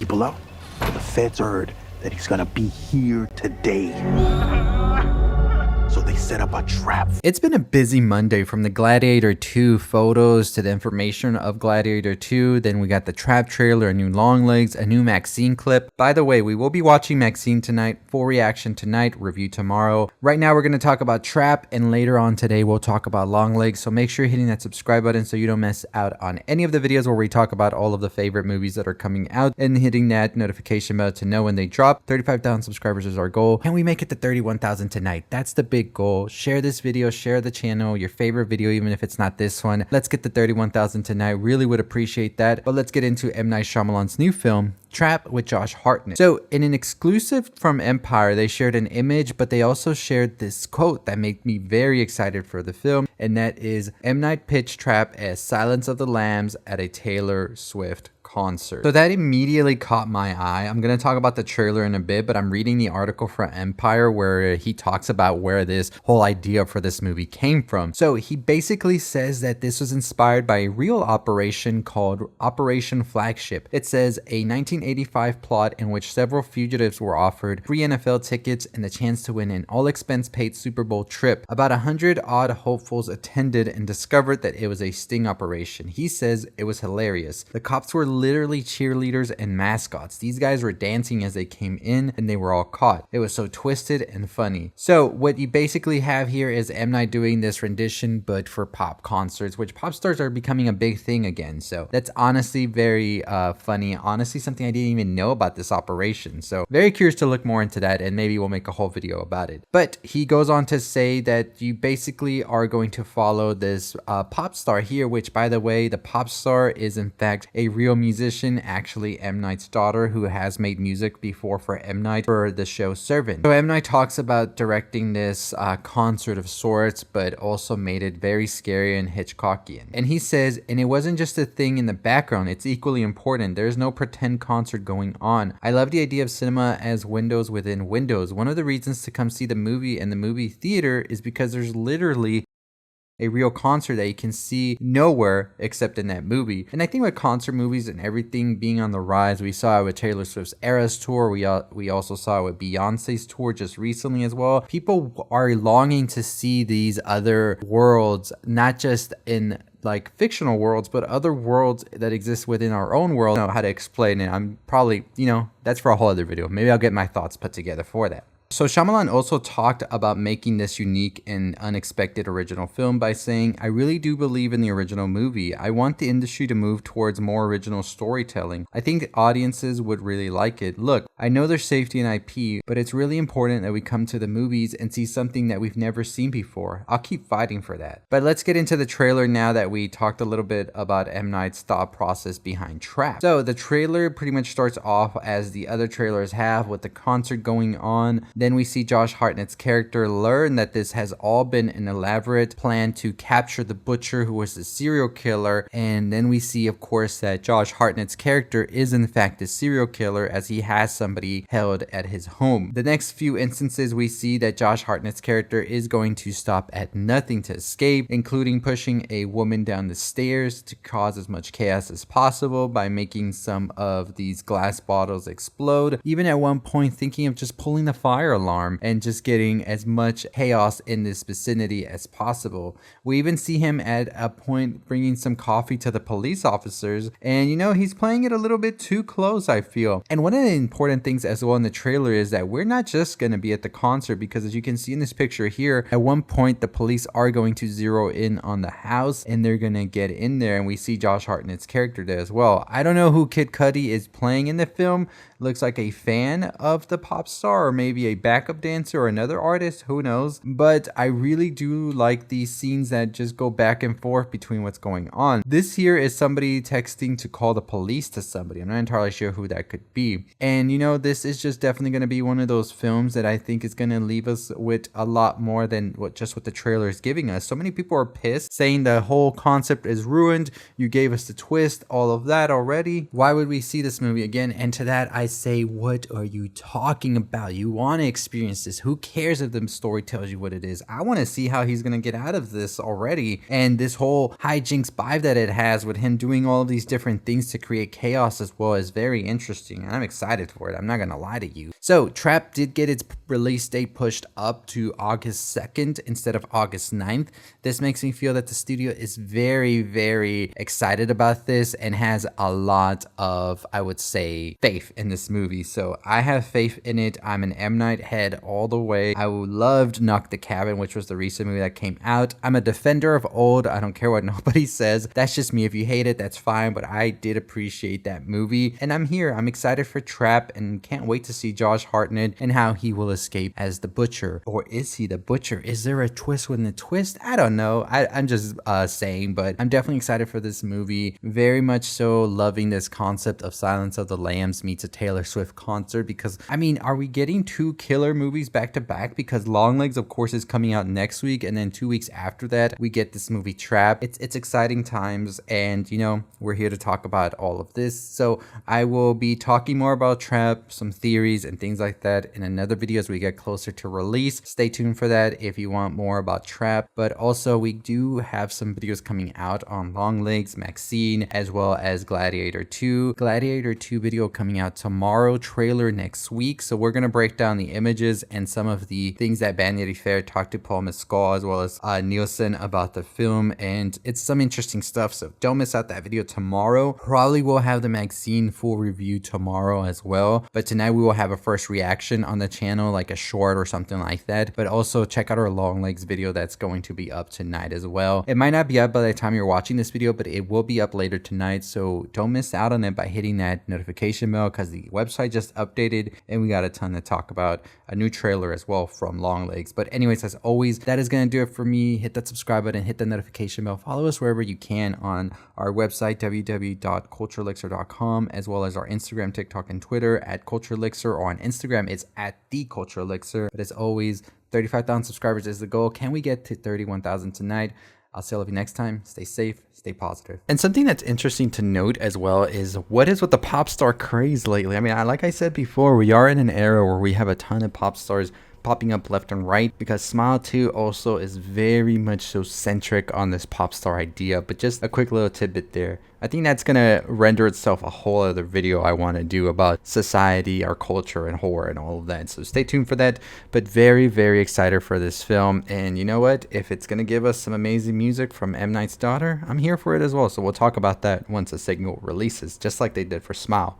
below. The feds heard that he's gonna be here today. So they set up a trap. It's been a busy Monday, from the Gladiator 2 photos to the information of Gladiator 2. Then we got the Trap trailer, a new Longlegs, a new Maxine clip. By the way, we will be watching Maxine tonight. Full reaction tonight, review tomorrow. Right now we're going to talk about Trap, and later on today we'll talk about Longlegs. So make sure you're hitting that subscribe button so you don't miss out on any of the videos where we talk about all of the favorite movies that are coming out, and hitting that notification bell to know when they drop. 35,000 subscribers is our goal. Can we make it to 31,000 tonight? That's the big goal. Share this video, share the channel, your favorite video, even if it's not this one. Let's get to 31,000 tonight. Really would appreciate that. But let's get into M. Night Shyamalan's new film, Trap, with Josh Hartnett. So in an exclusive from Empire, they shared an image, but they also shared this quote that made me very excited for the film, and that is, M. Night pitched Trap as Silence of the Lambs at a Taylor Swift concert. So that immediately caught my eye. I'm going to talk about the trailer in a bit, but I'm reading the article from Empire where he talks about where this whole idea for this movie came from. So he basically says that this was inspired by a real operation called Operation Flagship. It says a 1985 plot in which several fugitives were offered free NFL tickets and the chance to win an all-expense-paid Super Bowl trip. About 100 odd hopefuls attended and discovered that it was a sting operation. He says it was hilarious. The cops were literally cheerleaders and mascots. These guys were dancing as they came in, and they were all caught. It was so twisted and funny. So what you basically have here is M. Night doing this rendition, but for pop concerts, which pop stars are becoming a big thing again. So that's honestly very funny. Honestly, something I didn't even know about this operation. So very curious to look more into that, and maybe we'll make a whole video about it. But he goes on to say that you basically are going to follow this pop star here, which, by the way, the pop star is in fact a real musician, actually M. Night's daughter, who has made music before for M. Night for the show Servant. So M. Night talks about directing this concert of sorts, but also made it very scary and Hitchcockian. And he says, and it wasn't just a thing in the background, it's equally important. There's no pretend concert going on. I love the idea of cinema as windows within windows. One of the reasons to come see the movie in the movie theater is because there's literally a real concert that you can see nowhere except in that movie. And I think with concert movies and everything being on the rise, we saw it with Taylor Swift's Eras tour. We also saw it with Beyonce's tour just recently as well. People are longing to see these other worlds, not just in like fictional worlds, but other worlds that exist within our own world. I don't know how to explain it. I'm probably, that's for a whole other video. Maybe I'll get my thoughts put together for that. So Shyamalan also talked about making this unique and unexpected original film by saying, I really do believe in the original movie. I want the industry to move towards more original storytelling. I think audiences would really like it. Look, I know there's safety in IP, but it's really important that we come to the movies and see something that we've never seen before. I'll keep fighting for that. But let's get into the trailer now that we talked a little bit about M. Night's thought process behind Trap. So the trailer pretty much starts off as the other trailers have, with the concert going on. Then we see Josh Hartnett's character learn that this has all been an elaborate plan to capture the butcher who was the serial killer. And then we see, of course, that Josh Hartnett's character is in fact a serial killer, as he has somebody held at his home. The next few instances, we see that Josh Hartnett's character is going to stop at nothing to escape, including pushing a woman down the stairs to cause as much chaos as possible by making some of these glass bottles explode. Even at one point thinking of just pulling the fire alarm and just getting as much chaos in this vicinity as possible. We even see him at a point bringing some coffee to the police officers, and he's playing it a little bit too close, I feel. And one of the important things as well in the trailer is that we're not just going to be at the concert, because as you can see in this picture here, at one point the police are going to zero in on the house and they're going to get in there, and we see Josh Hartnett's character there as well. I don't know who Kid Cudi is playing in the film. Looks like a fan of the pop star, or maybe a backup dancer or another artist, who knows. But I really do like these scenes that just go back and forth between what's going on. This here is somebody texting to call the police to somebody. I'm not entirely sure who that could be. And this is just definitely going to be one of those films that I think is going to leave us with a lot more than what the trailer is giving us. So many people are pissed, saying the whole concept is ruined. You gave us the twist, all of that already. Why would we see this movie again? And to that I say, what are you talking about? You want experience this. Who cares if the story tells you what it is? I want to see how he's going to get out of this already. And this whole hijinks vibe that it has with him doing all of these different things to create chaos as well is very interesting. And I'm excited for it. I'm not going to lie to you. So Trap did get its release date pushed up to August 2nd instead of August 9th. This makes me feel that the studio is very, very excited about this and has a lot of, I would say, faith in this movie. So I have faith in it. I'm an M. Night head all the way. I loved Knock the Cabin, which was the recent movie that came out. I'm a defender of old. I don't care what nobody says. That's just me. If you hate it, that's fine. But I did appreciate that movie. And I'm here. I'm excited for Trap and can't wait to see Josh Hartnett and how he will escape as the Butcher. Or is he the Butcher? Is there a twist within the twist? I don't know. I'm just saying, but I'm definitely excited for this movie. Very much so loving this concept of Silence of the Lambs meets a Taylor Swift concert, because I mean, are we getting two killer movies back to back? Because Longlegs, of course, is coming out next week, and then 2 weeks after that we get this movie Trap. It's exciting times, and you know, we're here to talk about all of this. So I will be talking more about Trap, some theories and things like that in another video as we get closer to release. Stay tuned for that if you want more about Trap. But also we do have some videos coming out on Longlegs, Maxine, as well as Gladiator 2. Gladiator 2 video coming out tomorrow, trailer next week. So we're going to break down the images and some of the things that Vanity Fair talked to Paul Mescal as well as Nielsen about the film, and it's some interesting stuff, so don't miss out that video tomorrow. Probably will have the Maxine full review tomorrow as well, but tonight we will have a first reaction on the channel, like a short or something like that. But also check out our Longlegs video that's going to be up tonight as well. It might not be up by the time you're watching this video, but it will be up later tonight, so don't miss out on it by hitting that notification bell, because the website just updated and we got a ton to talk about. A new trailer as well from Longlegs. But anyways, as always, that is going to do it for me. Hit that subscribe button, hit the notification bell, follow us wherever you can on our website www.cultureelixir.com, as well as our Instagram, TikTok, and Twitter at cultureelixir, or on Instagram it's at the cultureelixir. But as always, 35,000 subscribers is the goal. Can we get to 31,000 tonight? I'll see all of you next time. Stay safe, stay positive. And something that's interesting to note as well is what is with the pop star craze lately. I mean, like I said before, we are in an era where we have a ton of pop stars popping up left and right, because Smile 2 also is very much so centric on this pop star idea. But just a quick little tidbit there. I think that's gonna render itself a whole other video I want to do about society, our culture, and horror and all of that. So stay tuned for that. But very, very excited for this film. And you know what? If it's gonna give us some amazing music from M. Night's daughter, I'm here for it as well. So we'll talk about that once the signal releases, just like they did for Smile.